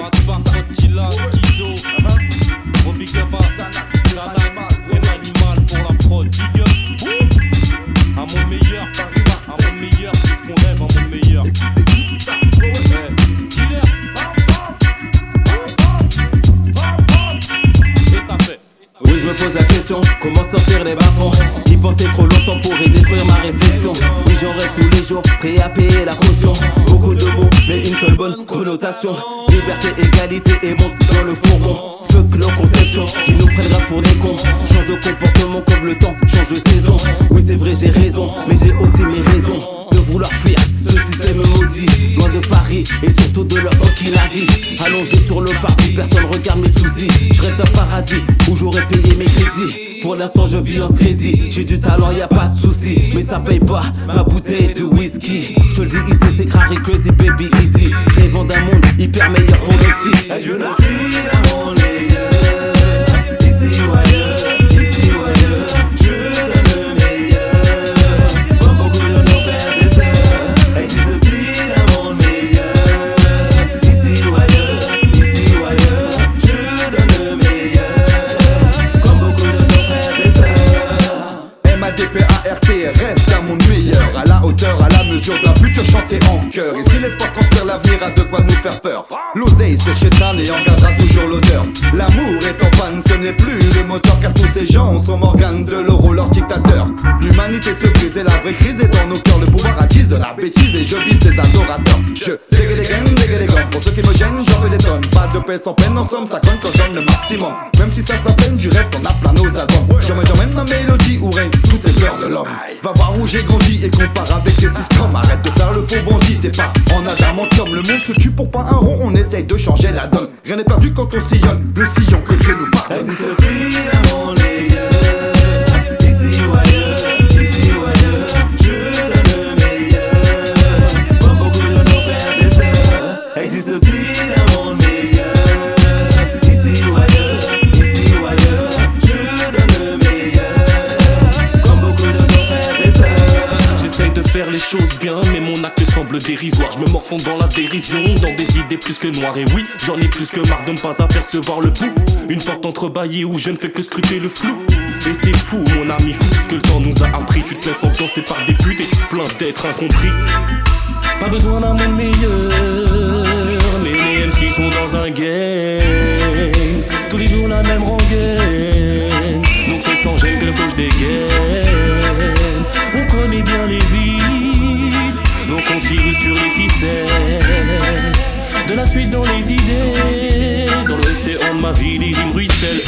Fatbar, Killa, Schizo. Gros big up à Xanax, un animal pour la prod. Big up à mon meilleur, c'est ce qu'on rêve, à mon meilleur. Écoute ça, killer. Et ça fait. Oui, je me pose la question, comment sortir des bas-fonds? Y penser trop longtemps pourrait détruire ma réflexion. Oui, j'en rêve tous les jours, prêt à payer la caution. Beaucoup de mots, mais une seule bonne connotation. Liberté, égalité et monte dans le fourgon. Fuck leur conception, ils nous prennent là pour des cons. Change de comportement comme le temps change de saison. Oui, c'est vrai, j'ai raison, mais j'ai aussi mes raisons de vouloir fuir ce système maudit. Loin de Paris et surtout de leur fucking la vie. Allongé sur le parvis, personne regarde mes soucis. Je rêve d'un paradis où j'aurais payé mes crédits. Pour l'instant je vis en crédit. J'ai du talent, y a pas de souci. Mais ça paye pas ma bouteille de whisky. Je te le dis ici, c'est Crary Crazy Baby Easy. Rêvant d'un monde hyper meilleur pour nous aussi. Je ne suis un monde meilleur. Ici ou ailleurs, ici ou ailleurs. Je donne le meilleur. Comme beaucoup de nos frères et sœurs. Existe aussi un monde meilleur. Ici ou ailleurs, je donne le meilleur. Comme beaucoup de nos frères et sœurs. MADPART, rêve d'un monde meilleur. À la hauteur, à la mesure d'un futur chanté en chœur. Et si l'espoir transpire l'avenir a de quoi nous faire peur. L'oseille c'est chétan et en gardera toujours l'odeur. L'amour est en panne, ce n'est plus le moteur. Car tous ces gens sont Morgane de l'euro, leur dictateur. L'humanité se brise et la vraie crise est dans nos cœurs. Le pouvoir attise de la bêtise et je vis ses adorateurs. Je dégue les gommes, pour ceux qui me gênent j'en fais des tonnes. Pas de paix sans peine, en somme ça compte quand je donne le maximum. Même si ça s'assène du rêve, t'en as plein nos albums. J'emmène ma mélodie où règne toutes les peurs de l'homme. Va voir où j'ai grandi et compare avec les 6 comme. Arrête de faire le faux bandit, t'es pas en adamantium. Le monde se tue pour pas un rond, on essaye de changer la donne. Rien n'est perdu quand on sillonne, le sillon que Dieu nous pardonne. Existe aussi un monde meilleur. Ici ou ailleurs, je donne le meilleur. Comme beaucoup de nos frères et sœurs. Existe aussi un monde meilleur. Ici ou ailleurs, je donne le meilleur. Comme beaucoup de nos frères et sœurs. J'essaye de faire les choses bien, mais mon acte semble dérisoire. Je me morfonds dans la dérision, dans des idées plus que noires. Et oui, j'en ai plus que marre de ne pas apercevoir le bout. Une porte entrebâillée où je ne fais que scruter le flou. Et c'est fou, mon ami, fou ce que le temps nous a appris. Tu te laisses ambiancer par des putes et tu te plains d'être incompris. Pas besoin d'un monde meilleur, mais les MC sont dans un game. Tous les jours la même rengaine. Donc c'est sans gêne que le faut que je dégaine. On connaît bien les vices, donc on tire sur les ficelles. De la suite dans les idées, dans l'océan de ma vie, les rimes ruissellent.